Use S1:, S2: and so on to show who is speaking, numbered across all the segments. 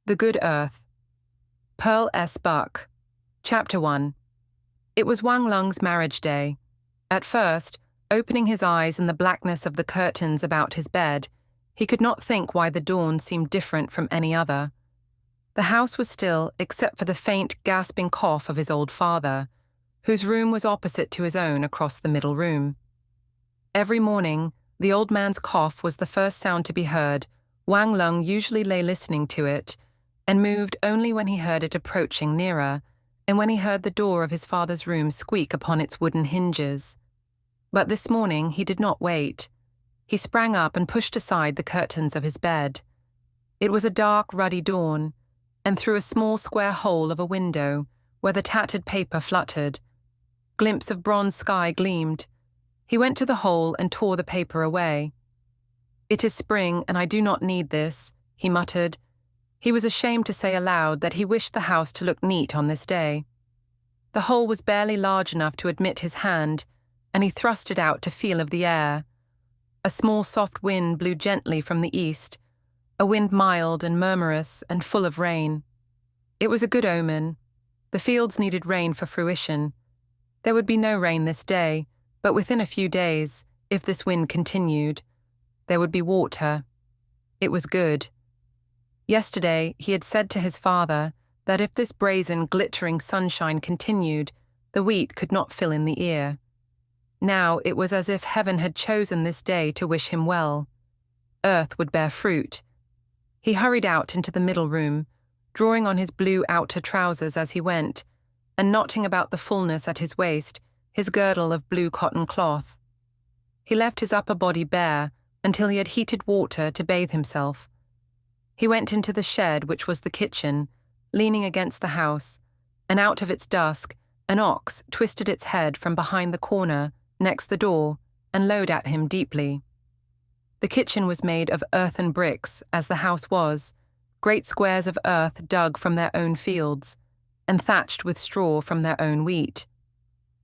S1: The Good Earth. Pearl S. Buck. Chapter 1. It was Wang Lung's marriage day. At first, opening his eyes in the blackness of the curtains about his bed, he could not think why the dawn seemed different from any other. The house was still except for the faint, gasping cough of his old father, whose room was opposite to his own across the middle room. Every morning, the old man's cough was the first sound to be heard. Wang Lung usually lay listening to it, and moved only when he heard it approaching nearer, and when he heard the door of his father's room squeak upon its wooden hinges. But this morning he did not wait. He sprang up and pushed aside the curtains of his bed. It was a dark, ruddy dawn, and through a small square hole of a window, where the tattered paper fluttered, glimpse of bronze sky gleamed. He went to the hole and tore the paper away. "It is spring, and I do not need this," he muttered. He was ashamed to say aloud that he wished the house to look neat on this day. The hole was barely large enough to admit his hand, and he thrust it out to feel of the air. A small soft wind blew gently from the east, a wind mild and murmurous and full of rain. It was a good omen. The fields needed rain for fruition. There would be no rain this day, but within a few days, if this wind continued, there would be water. It was good. Yesterday, he had said to his father that if this brazen, glittering sunshine continued, the wheat could not fill in the ear. Now it was as if heaven had chosen this day to wish him well. Earth would bear fruit. He hurried out into the middle room, drawing on his blue outer trousers as he went, and knotting about the fullness at his waist his girdle of blue cotton cloth. He left his upper body bare until he had heated water to bathe himself. He went into the shed, which was the kitchen, leaning against the house, and out of its dusk an ox twisted its head from behind the corner next the door and lowed at him deeply. The kitchen was made of earthen bricks, as the house was, great squares of earth dug from their own fields, and thatched with straw from their own wheat.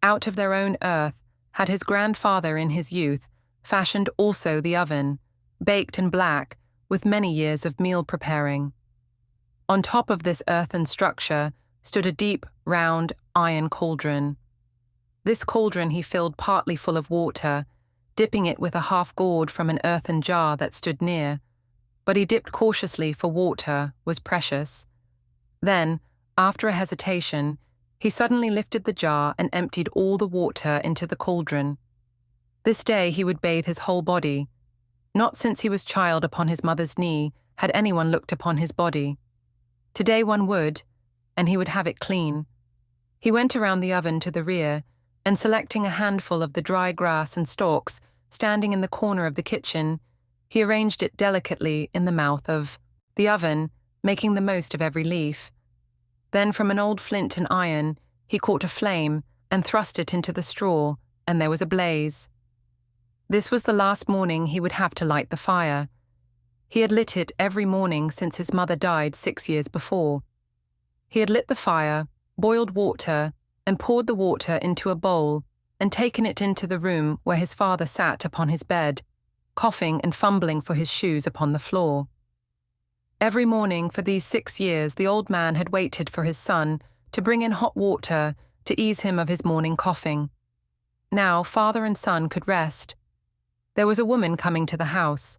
S1: Out of their own earth had his grandfather in his youth fashioned also the oven, baked and black, with many years of meal preparing. On top of this earthen structure stood a deep, round, iron cauldron. This cauldron he filled partly full of water, dipping it with a half-gourd from an earthen jar that stood near, but he dipped cautiously, for water was precious. Then, after a hesitation, he suddenly lifted the jar and emptied all the water into the cauldron. This day he would bathe his whole body. Not since he was child upon his mother's knee had anyone looked upon his body. Today one would, and he would have it clean. He went around the oven to the rear, and selecting a handful of the dry grass and stalks standing in the corner of the kitchen, he arranged it delicately in the mouth of the oven, making the most of every leaf. Then from an old flint and iron he caught a flame and thrust it into the straw, and there was a blaze. This was the last morning he would have to light the fire. He had lit it every morning since his mother died 6 years before. He had lit the fire, boiled water, and poured the water into a bowl, and taken it into the room where his father sat upon his bed, coughing and fumbling for his shoes upon the floor. Every morning for these 6 years the old man had waited for his son to bring in hot water to ease him of his morning coughing. Now father and son could rest. There was a woman coming to the house.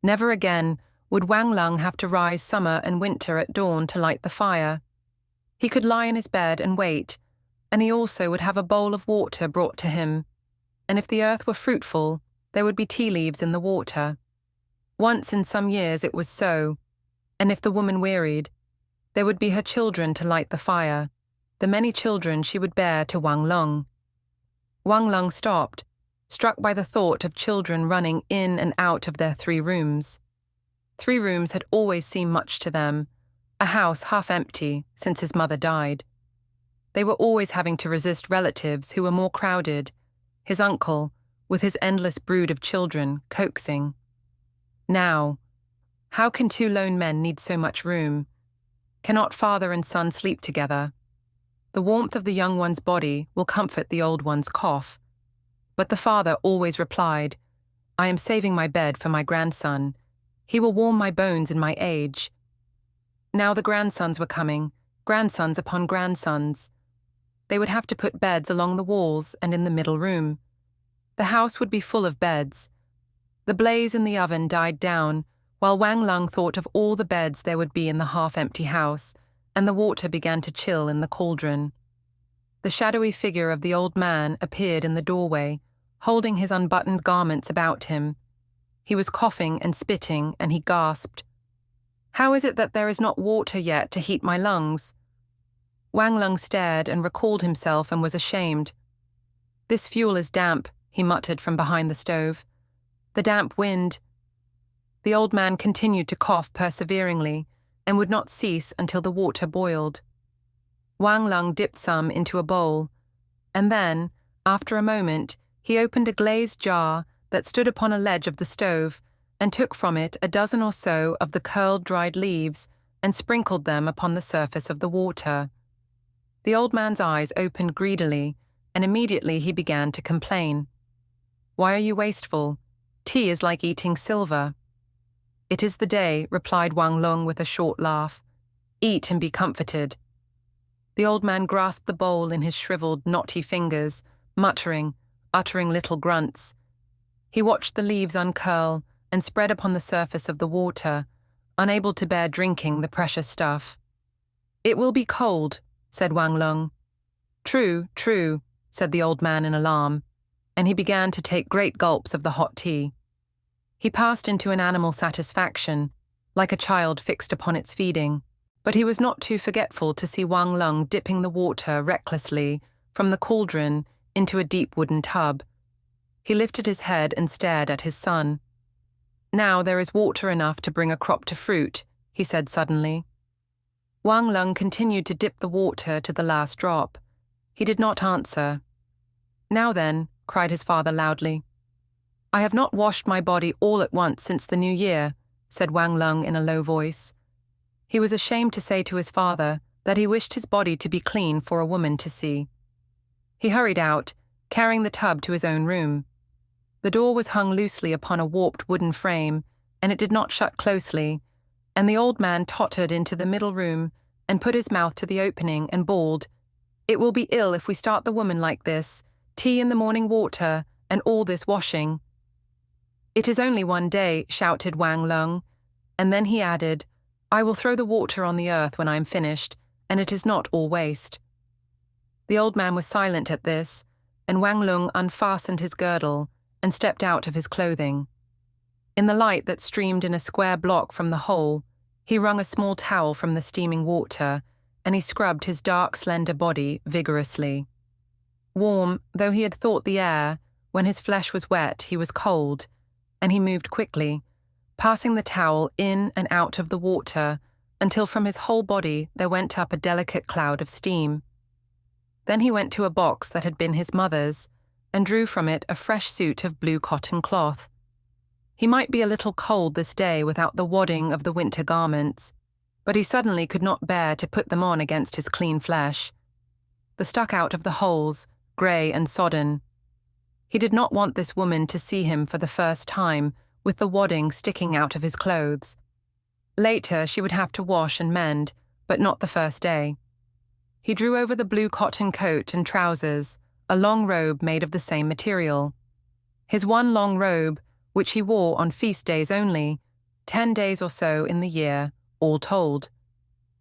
S1: Never again would Wang Lung have to rise summer and winter at dawn to light the fire. He could lie in his bed and wait, and he also would have a bowl of water brought to him, and if the earth were fruitful, there would be tea leaves in the water. Once in some years it was so, and if the woman wearied, there would be her children to light the fire, the many children she would bear to Wang Lung. Wang Lung stopped, struck by the thought of children running in and out of their 3 rooms. 3 rooms had always seemed much to them, a house half empty since his mother died. They were always having to resist relatives who were more crowded, his uncle, with his endless brood of children, coaxing. Now, how can 2 lone men need so much room? Cannot father and son sleep together? The warmth of the young one's body will comfort the old one's cough. But the father always replied, "I am saving my bed for my grandson. He will warm my bones in my age." Now the grandsons were coming, grandsons upon grandsons. They would have to put beds along the walls and in the middle room. The house would be full of beds. The blaze in the oven died down, while Wang Lung thought of all the beds there would be in the half-empty house, and the water began to chill in the cauldron. The shadowy figure of the old man appeared in the doorway, holding his unbuttoned garments about him. He was coughing and spitting, and he gasped, "How is it that there is not water yet to heat my lungs?" Wang Lung stared and recalled himself and was ashamed. "This fuel is damp," he muttered from behind the stove. "The damp wind." The old man continued to cough perseveringly and would not cease until the water boiled. Wang Lung dipped some into a bowl, and then, after a moment, he opened a glazed jar that stood upon a ledge of the stove and took from it a dozen or so of the curled dried leaves and sprinkled them upon the surface of the water. The old man's eyes opened greedily, and immediately he began to complain. "Why are you wasteful? Tea is like eating silver." "It is the day," replied Wang Lung with a short laugh. "Eat and be comforted." The old man grasped the bowl in his shriveled, knotty fingers, uttering little grunts. He watched the leaves uncurl and spread upon the surface of the water, unable to bear drinking the precious stuff. "It will be cold," said Wang Lung. "True, true," said the old man in alarm, and he began to take great gulps of the hot tea. He passed into an animal satisfaction, like a child fixed upon its feeding, but he was not too forgetful to see Wang Lung dipping the water recklessly from the cauldron into a deep wooden tub. He lifted his head and stared at his son. "Now there is water enough to bring a crop to fruit," he said suddenly. Wang Lung continued to dip the water to the last drop. He did not answer. "Now then," cried his father loudly. "I have not washed my body all at once since the new year," said Wang Lung in a low voice. He was ashamed to say to his father that he wished his body to be clean for a woman to see. He hurried out, carrying the tub to his own room. The door was hung loosely upon a warped wooden frame, and it did not shut closely, and the old man tottered into the middle room and put his mouth to the opening and bawled, "It will be ill if we start the woman like this, tea in the morning water, and all this washing." "It is only one day," shouted Wang Lung, and then he added, "I will throw the water on the earth when I am finished, and it is not all waste." The old man was silent at this, and Wang Lung unfastened his girdle and stepped out of his clothing. In the light that streamed in a square block from the hole, he wrung a small towel from the steaming water, and he scrubbed his dark, slender body vigorously. Warm, though he had thought the air, when his flesh was wet, he was cold, and he moved quickly, passing the towel in and out of the water until from his whole body there went up a delicate cloud of steam. Then he went to a box that had been his mother's and drew from it a fresh suit of blue cotton cloth. He might be a little cold this day without the wadding of the winter garments, but he suddenly could not bear to put them on against his clean flesh. They stuck out of the holes, grey and sodden. He did not want this woman to see him for the first time with the wadding sticking out of his clothes. Later she would have to wash and mend, but not the first day. He drew over the blue cotton coat and trousers a long robe made of the same material. His one long robe, which he wore on feast days only, 10 days or so in the year, all told.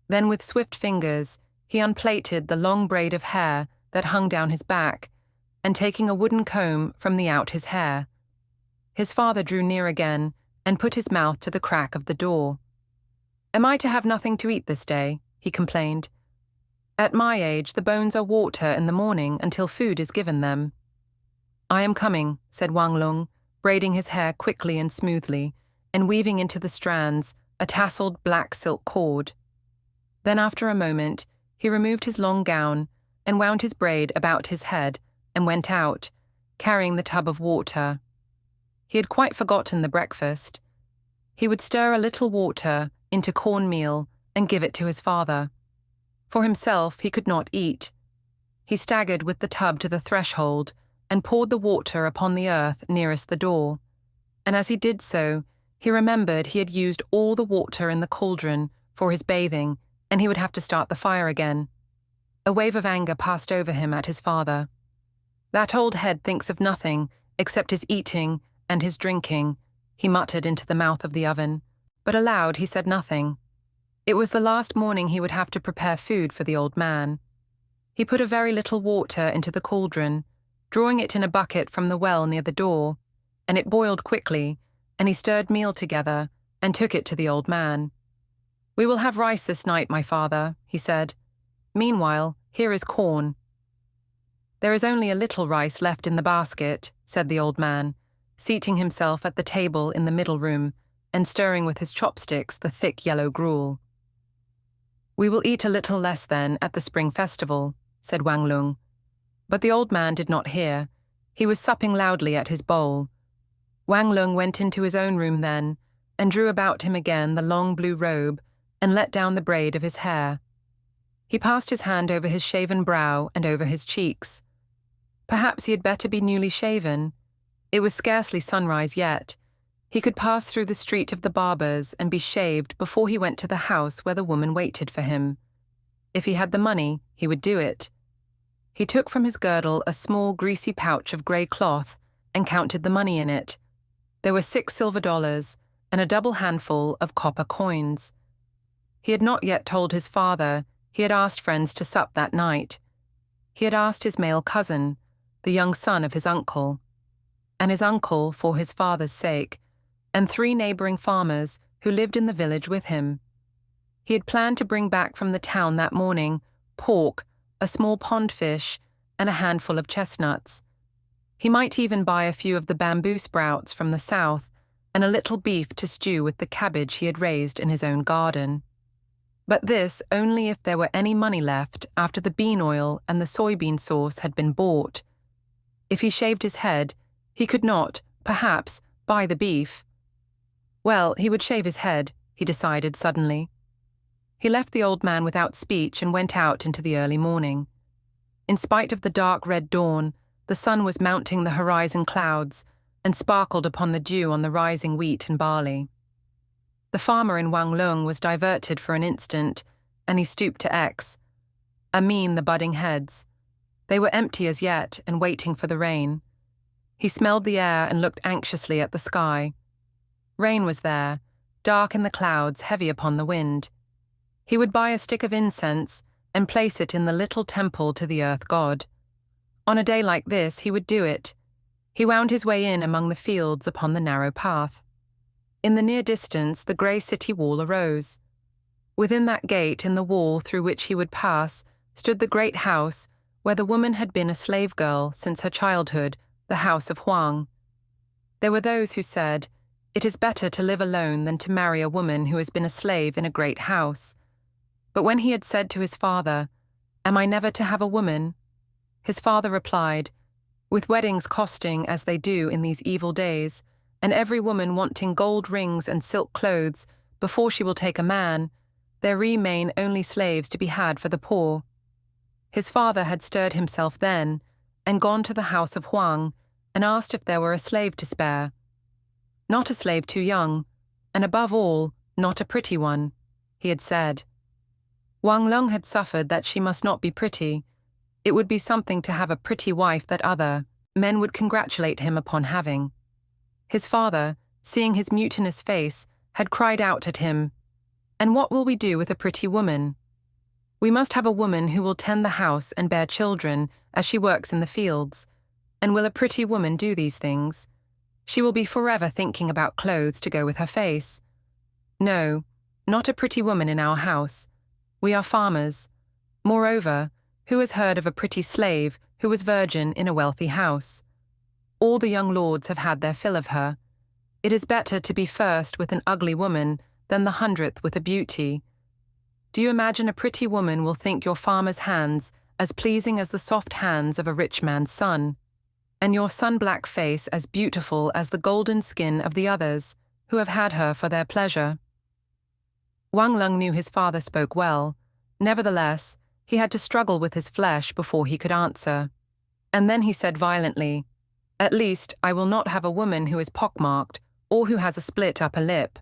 S1: Then with swift fingers he unplaited the long braid of hair that hung down his back, and taking a wooden comb from the out his hair. His father drew near again and put his mouth to the crack of the door. "Am I to have nothing to eat this day?" he complained. "At my age the bones are water in the morning until food is given them." "I am coming," said Wang Lung, braiding his hair quickly and smoothly, and weaving into the strands a tasseled black silk cord. Then after a moment he removed his long gown and wound his braid about his head and went out, carrying the tub of water. He had quite forgotten the breakfast. He would stir a little water into cornmeal and give it to his father. For himself he could not eat. He staggered with the tub to the threshold and poured the water upon the earth nearest the door, and as he did so, he remembered he had used all the water in the cauldron for his bathing, and he would have to start the fire again. A wave of anger passed over him at his father. "That old head thinks of nothing except his eating and his drinking," he muttered into the mouth of the oven, but aloud he said nothing. It was the last morning he would have to prepare food for the old man. He put a very little water into the cauldron, drawing it in a bucket from the well near the door, and it boiled quickly, and he stirred meal together and took it to the old man. "We will have rice this night, my father," he said. "Meanwhile, here is corn." "There is only a little rice left in the basket," said the old man, seating himself at the table in the middle room and stirring with his chopsticks the thick yellow gruel. "We will eat a little less then at the spring festival," said Wang Lung. But the old man did not hear. He was supping loudly at his bowl. Wang Lung went into his own room then, and drew about him again the long blue robe, and let down the braid of his hair. He passed his hand over his shaven brow and over his cheeks. Perhaps he had better be newly shaven. It was scarcely sunrise yet. He could pass through the street of the barbers and be shaved before he went to the house where the woman waited for him. If he had the money, he would do it. He took from his girdle a small greasy pouch of grey cloth and counted the money in it. There were 6 silver dollars and a double handful of copper coins. He had not yet told his father he had asked friends to sup that night. He had asked his male cousin, the young son of his uncle, and his uncle for his father's sake, and 3 neighbouring farmers who lived in the village with him. He had planned to bring back from the town that morning pork, a small pond fish, and a handful of chestnuts. He might even buy a few of the bamboo sprouts from the south and a little beef to stew with the cabbage he had raised in his own garden. But this only if there were any money left after the bean oil and the soybean sauce had been bought. If he shaved his head, he could not, perhaps, buy the beef. Well, he would shave his head, he decided suddenly. He left the old man without speech and went out into the early morning. In spite of the dark red dawn, the sun was mounting the horizon clouds and sparkled upon the dew on the rising wheat and barley. The farmer in Wang Lung was diverted for an instant, and he stooped to X. The budding heads. They were empty as yet and waiting for the rain. He smelled the air and looked anxiously at the sky. Rain was there, dark in the clouds, heavy upon the wind. He would buy a stick of incense and place it in the little temple to the earth god. On a day like this, he would do it. He wound his way in among the fields upon the narrow path. In the near distance, the grey city wall arose. Within that gate in the wall through which he would pass stood the great house where the woman had been a slave girl since her childhood, the house of Huang. There were those who said, "It is better to live alone than to marry a woman who has been a slave in a great house." But when he had said to his father, "Am I never to have a woman?" his father replied, "With weddings costing as they do in these evil days, and every woman wanting gold rings and silk clothes before she will take a man, there remain only slaves to be had for the poor." His father had stirred himself then, and gone to the house of Huang, and asked if there were a slave to spare. Not a slave too young, and above all, not a pretty one, he had said. Wang Lung had suffered that she must not be pretty. It would be something to have a pretty wife that other men would congratulate him upon having. His father, seeing his mutinous face, had cried out at him, "And what will we do with a pretty woman? We must have a woman who will tend the house and bear children as she works in the fields. And will a pretty woman do these things? She will be forever thinking about clothes to go with her face. No, not a pretty woman in our house. We are farmers. Moreover, who has heard of a pretty slave who was virgin in a wealthy house? All the young lords have had their fill of her. It is better to be first with an ugly woman than the 100th with a beauty. Do you imagine a pretty woman will think your farmer's hands as pleasing as the soft hands of a rich man's son, and your sun-black face as beautiful as the golden skin of the others who have had her for their pleasure?" Wang Lung knew his father spoke well. Nevertheless, he had to struggle with his flesh before he could answer. And then he said violently, "At least, I will not have a woman who is pockmarked or who has a split upper lip.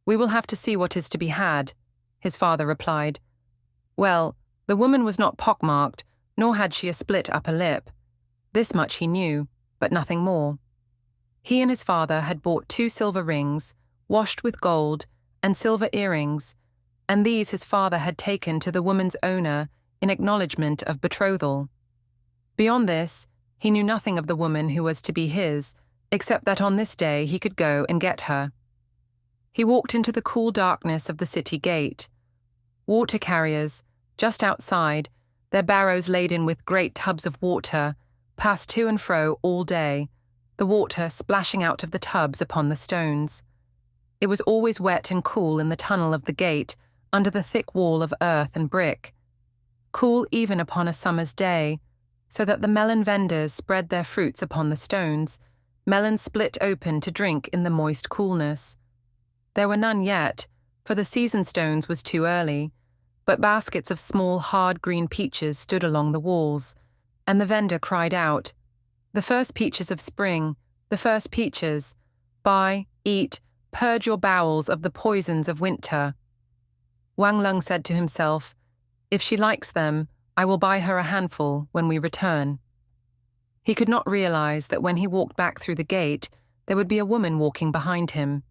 S1: We will have to see what is to be had. his father replied. Well, the woman was not pockmarked, nor had she a split upper lip. This much he knew, but nothing more. He and his father had bought 2 silver rings, washed with gold, and silver earrings, and these his father had taken to the woman's owner in acknowledgement of betrothal. Beyond this, he knew nothing of the woman who was to be his, except that on this day he could go and get her. He walked into the cool darkness of the city gate. Water carriers, just outside, their barrows laden with great tubs of water, passed to and fro all day, the water splashing out of the tubs upon the stones. It was always wet and cool in the tunnel of the gate, under the thick wall of earth and brick. Cool even upon a summer's day, so that the melon vendors spread their fruits upon the stones, melons split open to drink in the moist coolness. There were none yet, for the season stones was too early, but baskets of small hard green peaches stood along the walls, and the vendor cried out, "The first peaches of spring, the first peaches. Buy, eat, purge your bowels of the poisons of winter." Wang Lung said to himself, "If she likes them, I will buy her a handful when we return." He could not realize that when he walked back through the gate, there would be a woman walking behind him.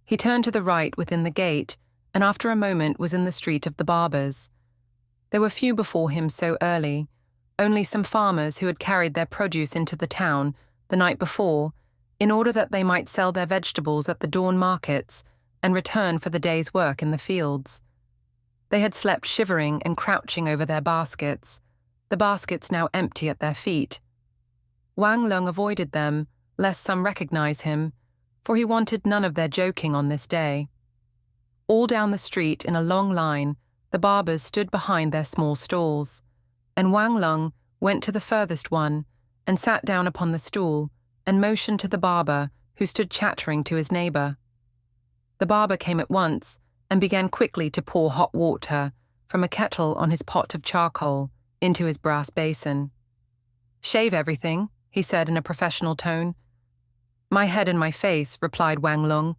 S1: He turned to the right within the gate, and after a moment was in the street of the barbers. There were few before him so early, only some farmers who had carried their produce into the town the night before, in order that they might sell their vegetables at the dawn markets and return for the day's work in the fields. They had slept shivering and crouching over their baskets, the baskets now empty at their feet. Wang Lung avoided them, lest some recognize him, for he wanted none of their joking on this day. All down the street in a long line, the barbers stood behind their small stalls, and Wang Lung went to the furthest one and sat down upon the stool and motioned to the barber, who stood chattering to his neighbor. The barber came at once and began quickly to pour hot water from a kettle on his pot of charcoal into his brass basin. "Shave everything," he said in a professional tone. "My head and my face," replied Wang Lung.